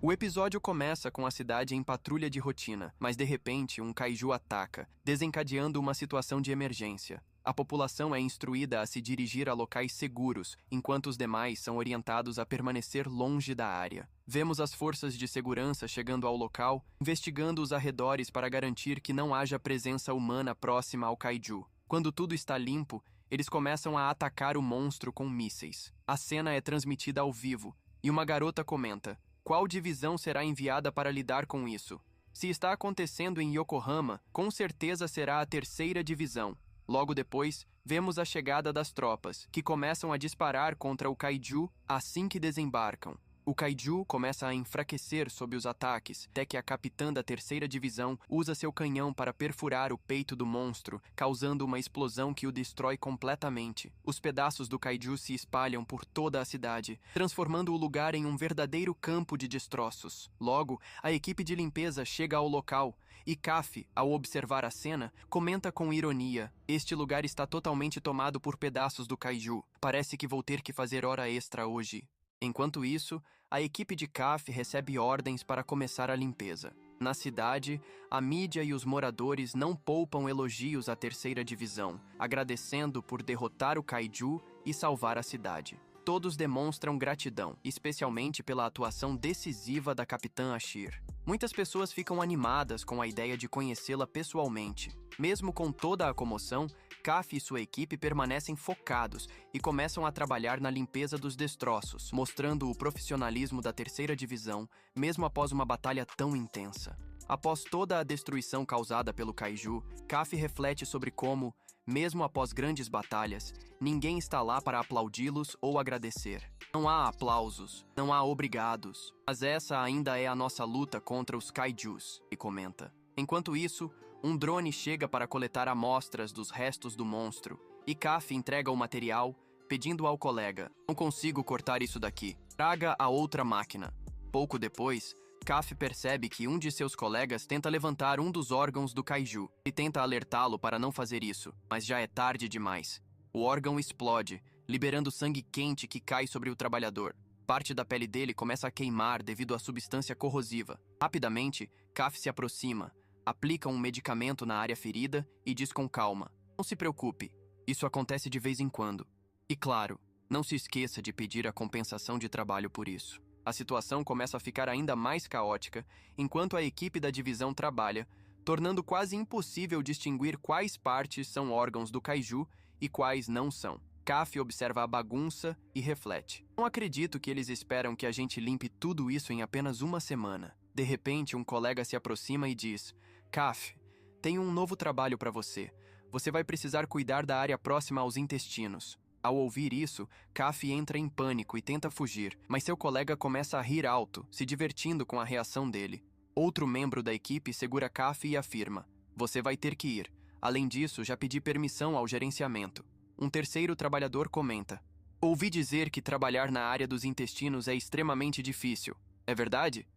O episódio começa com a cidade em patrulha de rotina, mas de repente um kaiju ataca, desencadeando uma situação de emergência. A população é instruída a se dirigir a locais seguros, enquanto os demais são orientados a permanecer longe da área. Vemos as forças de segurança chegando ao local, investigando os arredores para garantir que não haja presença humana próxima ao kaiju. Quando tudo está limpo, eles começam a atacar o monstro com mísseis. A cena é transmitida ao vivo, e uma garota comenta: qual divisão será enviada para lidar com isso? Se está acontecendo em Yokohama, com certeza será a 3ª divisão. Logo depois, vemos a chegada das tropas, que começam a disparar contra o kaiju assim que desembarcam. O kaiju começa a enfraquecer sob os ataques, até que a capitã da 3ª divisão usa seu canhão para perfurar o peito do monstro, causando uma explosão que o destrói completamente. Os pedaços do kaiju se espalham por toda a cidade, transformando o lugar em um verdadeiro campo de destroços. Logo, a equipe de limpeza chega ao local, e Kaf, ao observar a cena, comenta com ironia: este lugar está totalmente tomado por pedaços do kaiju. Parece que vou ter que fazer hora extra hoje. Enquanto isso, a equipe de Kaf recebe ordens para começar a limpeza. Na cidade, a mídia e os moradores não poupam elogios à 3ª divisão, agradecendo por derrotar o kaiju e salvar a cidade. Todos demonstram gratidão, especialmente pela atuação decisiva da capitã Ashir. Muitas pessoas ficam animadas com a ideia de conhecê-la pessoalmente. Mesmo com toda a comoção, Kaf e sua equipe permanecem focados e começam a trabalhar na limpeza dos destroços, mostrando o profissionalismo da 3ª divisão, mesmo após uma batalha tão intensa. Após toda a destruição causada pelo kaiju, Kaf reflete sobre como, mesmo após grandes batalhas, ninguém está lá para aplaudi-los ou agradecer. Não há aplausos, não há obrigados, mas essa ainda é a nossa luta contra os kaijus, e comenta. Enquanto isso, um drone chega para coletar amostras dos restos do monstro, e Kaf entrega o material, pedindo ao colega: não consigo cortar isso daqui, traga a outra máquina. Pouco depois, Kaf percebe que um de seus colegas tenta levantar um dos órgãos do kaiju e tenta alertá-lo para não fazer isso, mas já é tarde demais. O órgão explode, liberando sangue quente que cai sobre o trabalhador. Parte da pele dele começa a queimar devido à substância corrosiva. Rapidamente, Kaf se aproxima, aplica um medicamento na área ferida e diz com calma: não se preocupe, isso acontece de vez em quando. E claro, não se esqueça de pedir a compensação de trabalho por isso. A situação começa a ficar ainda mais caótica enquanto a equipe da divisão trabalha, tornando quase impossível distinguir quais partes são órgãos do kaiju e quais não são. Kaf observa a bagunça e reflete: não acredito que eles esperam que a gente limpe tudo isso em apenas uma semana. De repente, um colega se aproxima e diz: Kaf, tenho um novo trabalho para você. Você vai precisar cuidar da área próxima aos intestinos. Ao ouvir isso, Kaf entra em pânico e tenta fugir, mas seu colega começa a rir alto, se divertindo com a reação dele. Outro membro da equipe segura Kaf e afirma: você vai ter que ir. Além disso, já pedi permissão ao gerenciamento. Um terceiro trabalhador comenta: ouvi dizer que trabalhar na área dos intestinos é extremamente difícil. É verdade?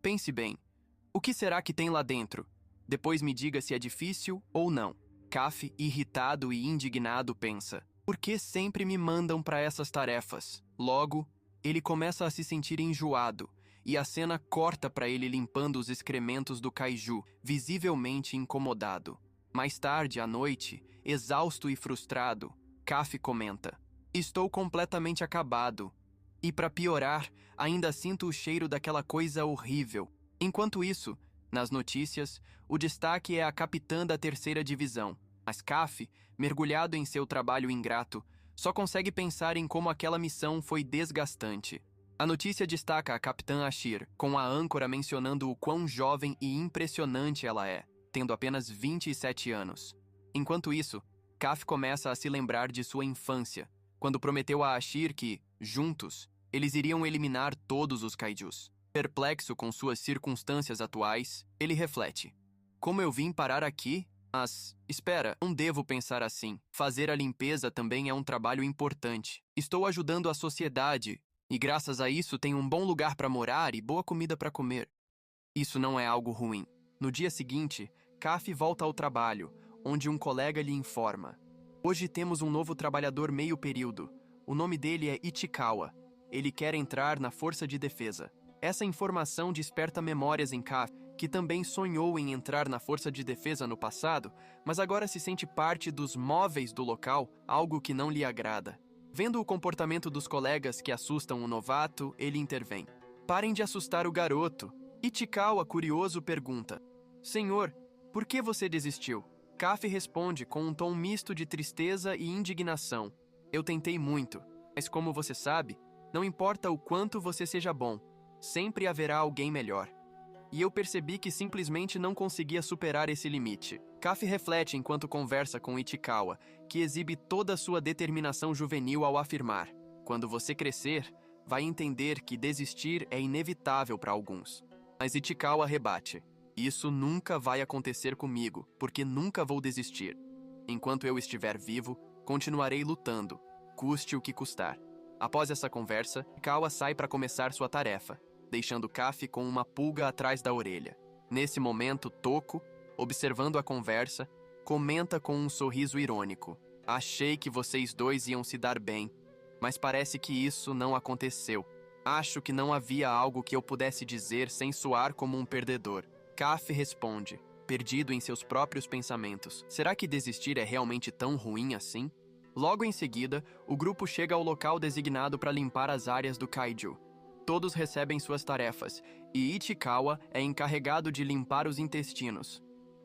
Pense bem. O que será que tem lá dentro? Depois me diga se é difícil ou não. Kaf, irritado e indignado, pensa: por que sempre me mandam para essas tarefas? Logo, ele começa a se sentir enjoado, e a cena corta para ele limpando os excrementos do kaiju, visivelmente incomodado. Mais tarde, à noite, exausto e frustrado, Kaf comenta: estou completamente acabado. E para piorar, ainda sinto o cheiro daquela coisa horrível. Enquanto isso, nas notícias, o destaque é a capitã da 3ª divisão. Mas Kaf, mergulhado em seu trabalho ingrato, só consegue pensar em como aquela missão foi desgastante. A notícia destaca a capitã Ashir, com a âncora mencionando o quão jovem e impressionante ela é, tendo apenas 27 anos. Enquanto isso, Kaf começa a se lembrar de sua infância, quando prometeu a Ashir que, juntos, eles iriam eliminar todos os kaijus. Perplexo com suas circunstâncias atuais, ele reflete: como eu vim parar aqui? Mas, espera, não devo pensar assim. Fazer a limpeza também é um trabalho importante. Estou ajudando a sociedade, e graças a isso tenho um bom lugar para morar e boa comida para comer. Isso não é algo ruim. No dia seguinte, Kaf volta ao trabalho, onde um colega lhe informa: hoje temos um novo trabalhador meio período. O nome dele é Ichikawa. Ele quer entrar na força de defesa. Essa informação desperta memórias em Kaffi, que também sonhou em entrar na força de defesa no passado, mas agora se sente parte dos móveis do local, algo que não lhe agrada. Vendo o comportamento dos colegas que assustam o novato, ele intervém. Parem de assustar o garoto. Ichikawa, curioso, pergunta: Senhor, por que você desistiu? Kaffi responde com um tom misto de tristeza e indignação: Eu tentei muito, mas como você sabe, não importa o quanto você seja bom, sempre haverá alguém melhor. E eu percebi que simplesmente não conseguia superar esse limite. Kaffi reflete enquanto conversa com Ichikawa, que exibe toda a sua determinação juvenil ao afirmar: Quando você crescer, vai entender que desistir é inevitável para alguns. Mas Ichikawa rebate: Isso nunca vai acontecer comigo, porque nunca vou desistir. Enquanto eu estiver vivo, continuarei lutando, custe o que custar. Após essa conversa, Ichikawa sai para começar sua tarefa, deixando Kaffi com uma pulga atrás da orelha. Nesse momento, Toko, observando a conversa, comenta com um sorriso irônico: Achei que vocês dois iam se dar bem, mas parece que isso não aconteceu. Acho que não havia algo que eu pudesse dizer sem soar como um perdedor. Kaffi responde, perdido em seus próprios pensamentos: Será que desistir é realmente tão ruim assim? Logo em seguida, o grupo chega ao local designado para limpar as áreas do kaiju. Todos recebem suas tarefas, e Ichikawa é encarregado de limpar os intestinos.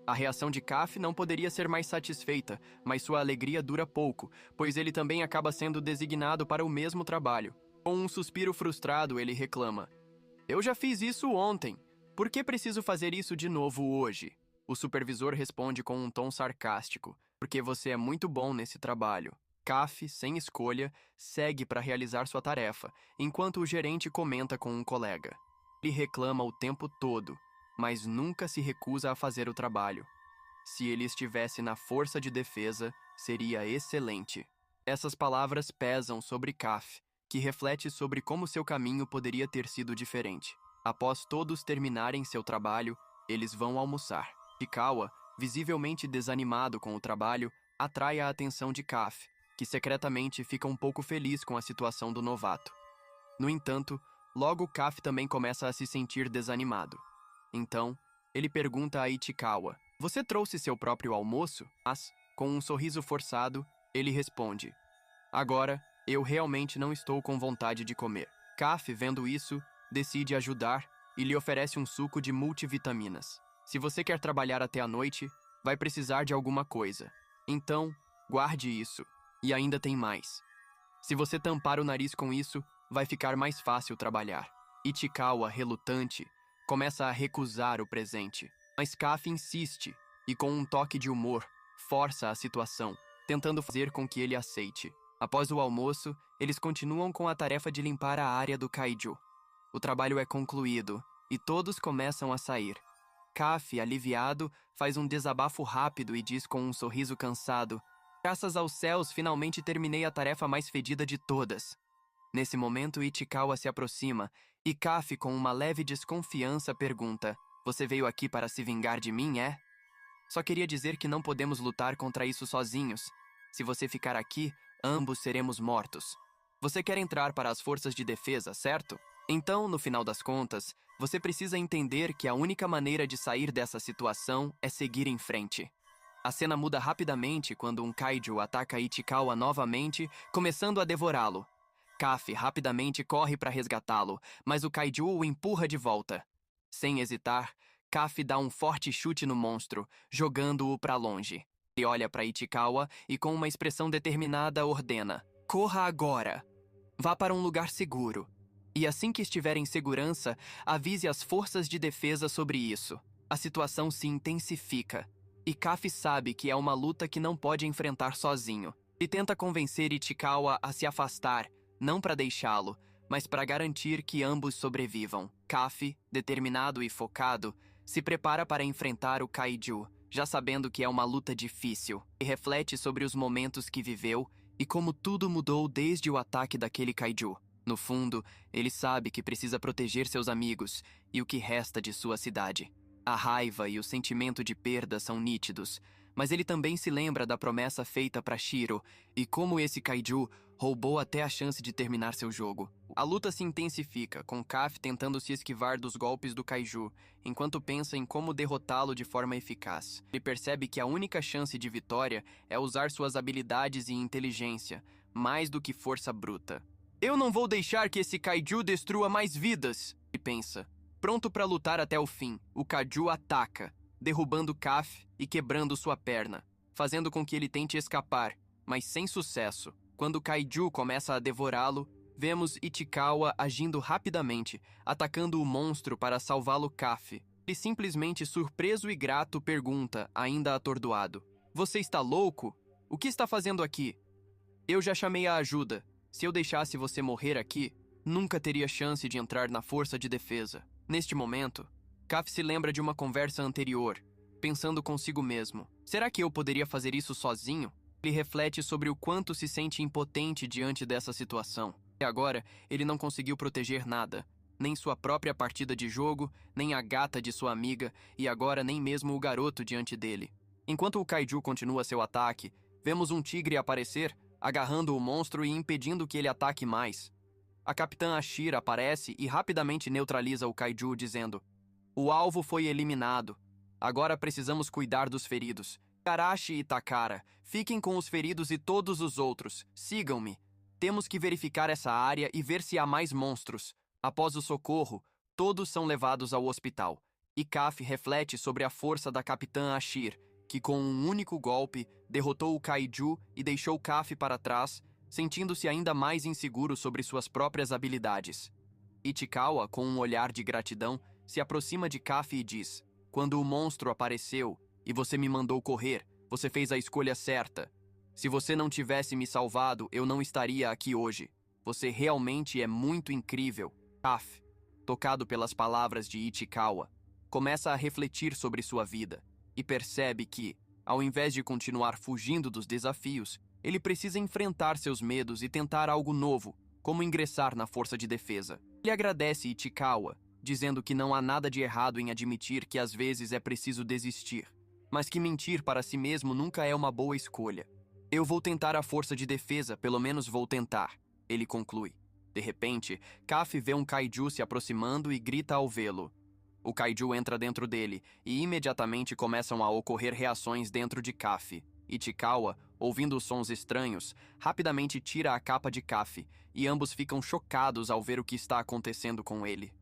A reação de Kaffi não poderia ser mais satisfeita, mas sua alegria dura pouco, pois ele também acaba sendo designado para o mesmo trabalho. Com um suspiro frustrado, ele reclama: Eu já fiz isso ontem. Por que preciso fazer isso de novo hoje? O supervisor responde com um tom sarcástico: Porque você é muito bom nesse trabalho. Kaffi, sem escolha, segue para realizar sua tarefa, enquanto o gerente comenta com um colega. Ele reclama o tempo todo, mas nunca se recusa a fazer o trabalho. Se ele estivesse na força de defesa, seria excelente. Essas palavras pesam sobre Kaffi, que reflete sobre como seu caminho poderia ter sido diferente. Após todos terminarem seu trabalho, eles vão almoçar. Ichikawa, visivelmente desanimado com o trabalho, atrai a atenção de Kaffi, que secretamente fica um pouco feliz com a situação do novato. No entanto, logo Kaffi também começa a se sentir desanimado. Então, ele pergunta a Ichikawa: Você trouxe seu próprio almoço? Mas, com um sorriso forçado, ele responde: Agora, eu realmente não estou com vontade de comer. Kaffi, vendo isso, decide ajudar e lhe oferece um suco de multivitaminas. Se você quer trabalhar até a noite, vai precisar de alguma coisa. Então, guarde isso. E ainda tem mais. Se você tampar o nariz com isso, vai ficar mais fácil trabalhar. Ichikawa, relutante, começa a recusar o presente. Mas Kaffi insiste e, com um toque de humor, força a situação, tentando fazer com que ele aceite. Após o almoço, eles continuam com a tarefa de limpar a área do kaiju. O trabalho é concluído e todos começam a sair. Kaffi, aliviado, faz um desabafo rápido e diz com um sorriso cansado: Graças aos céus, finalmente terminei a tarefa mais fedida de todas. Nesse momento, Ichikawa se aproxima e Kaffi, com uma leve desconfiança, pergunta: Você veio aqui para se vingar de mim, é? Só queria dizer que não podemos lutar contra isso sozinhos. Se você ficar aqui, ambos seremos mortos. Você quer entrar para as forças de defesa, certo? Então, no final das contas, você precisa entender que a única maneira de sair dessa situação é seguir em frente. A cena muda rapidamente quando um kaiju ataca Ichikawa novamente, começando a devorá-lo. Kaffi rapidamente corre para resgatá-lo, mas o kaiju o empurra de volta. Sem hesitar, Kaffi dá um forte chute no monstro, jogando-o para longe. Ele olha para Ichikawa e, com uma expressão determinada, ordena: Corra agora! Vá para um lugar seguro. E assim que estiver em segurança, avise as forças de defesa sobre isso. A situação se intensifica. E Kaffi sabe que é uma luta que não pode enfrentar sozinho. Ele tenta convencer Ichikawa a se afastar, não para deixá-lo, mas para garantir que ambos sobrevivam. Kaffi, determinado e focado, se prepara para enfrentar o kaiju, já sabendo que é uma luta difícil, e reflete sobre os momentos que viveu e como tudo mudou desde o ataque daquele kaiju. No fundo, ele sabe que precisa proteger seus amigos e o que resta de sua cidade. A raiva e o sentimento de perda são nítidos, mas ele também se lembra da promessa feita para Shiro e como esse kaiju Roubou até a chance de terminar seu jogo. A luta se intensifica, com Kaf tentando se esquivar dos golpes do Kaiju, enquanto pensa em como derrotá-lo de forma eficaz. Ele percebe que a única chance de vitória é usar suas habilidades e inteligência, mais do que força bruta. Eu não vou deixar que esse Kaiju destrua mais vidas, ele pensa. Pronto para lutar até o fim, o Kaiju ataca, derrubando Kaf e quebrando sua perna, fazendo com que ele tente escapar, mas sem sucesso. Quando o Kaiju começa a devorá-lo, vemos Ichikawa agindo rapidamente, atacando o monstro para salvá-lo Kaf. Ele simplesmente surpreso e grato pergunta, ainda atordoado: "Você está louco? O que está fazendo aqui? Eu já chamei a ajuda. Se eu deixasse você morrer aqui, nunca teria chance de entrar na força de defesa." Neste momento, Kaf se lembra de uma conversa anterior, pensando consigo mesmo: será que eu poderia fazer isso sozinho? Ele reflete sobre o quanto se sente impotente diante dessa situação. E agora, ele não conseguiu proteger nada. Nem sua própria partida de jogo, nem a gata de sua amiga, e agora nem mesmo o garoto diante dele. Enquanto o Kaiju continua seu ataque, vemos um tigre aparecer, agarrando o monstro e impedindo que ele ataque mais. A Capitã Ashir aparece e rapidamente neutraliza o Kaiju, dizendo: "O alvo foi eliminado. Agora precisamos cuidar dos feridos. Karashi e Takara, fiquem com os feridos e todos os outros. Sigam-me. Temos que verificar essa área e ver se há mais monstros." Após o socorro, todos são levados ao hospital. E Kaf reflete sobre a força da Capitã Ashir, que com um único golpe derrotou o Kaiju e deixou Kaf para trás, sentindo-se ainda mais inseguro sobre suas próprias habilidades. Ichikawa, com um olhar de gratidão, se aproxima de Kaf e diz: "Quando o monstro apareceu e você me mandou correr, você fez a escolha certa. Se você não tivesse me salvado, eu não estaria aqui hoje. Você realmente é muito incrível." Kaf, tocado pelas palavras de Ichikawa, começa a refletir sobre sua vida e percebe que, ao invés de continuar fugindo dos desafios, ele precisa enfrentar seus medos e tentar algo novo, como ingressar na força de defesa. Ele agradece Ichikawa, dizendo que não há nada de errado em admitir que às vezes é preciso desistir, mas que mentir para si mesmo nunca é uma boa escolha. "Eu vou tentar a força de defesa, pelo menos vou tentar", ele conclui. De repente, Kaf vê um Kaiju se aproximando e grita ao vê-lo. O Kaiju entra dentro dele e imediatamente começam a ocorrer reações dentro de Kaf. Ichikawa, ouvindo os sons estranhos, rapidamente tira a capa de Kaf e ambos ficam chocados ao ver o que está acontecendo com ele.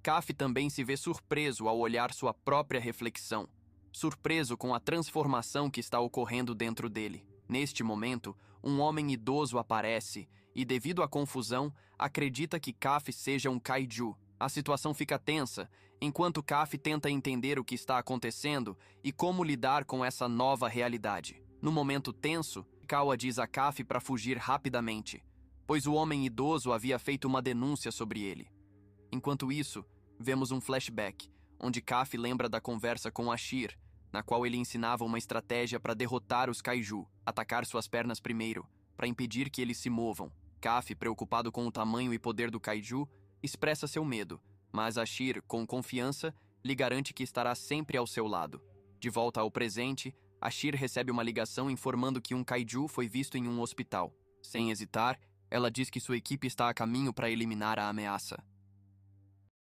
Kaf também se vê surpreso ao olhar sua própria reflexão, surpreso com a transformação que está ocorrendo dentro dele. Neste momento, um homem idoso aparece e, devido à confusão, acredita que Kaf seja um Kaiju. A situação fica tensa, enquanto Kaf tenta entender o que está acontecendo e como lidar com essa nova realidade. No momento tenso, Kawa diz a Kaf para fugir rapidamente, pois o homem idoso havia feito uma denúncia sobre ele. Enquanto isso, vemos um flashback, onde Kaf lembra da conversa com Ashir, na qual ele ensinava uma estratégia para derrotar os Kaiju, atacar suas pernas primeiro, para impedir que eles se movam. Kaf, preocupado com o tamanho e poder do Kaiju, expressa seu medo, mas Ashir, com confiança, lhe garante que estará sempre ao seu lado. De volta ao presente, Ashir recebe uma ligação informando que um Kaiju foi visto em um hospital. Sem hesitar, ela diz que sua equipe está a caminho para eliminar a ameaça.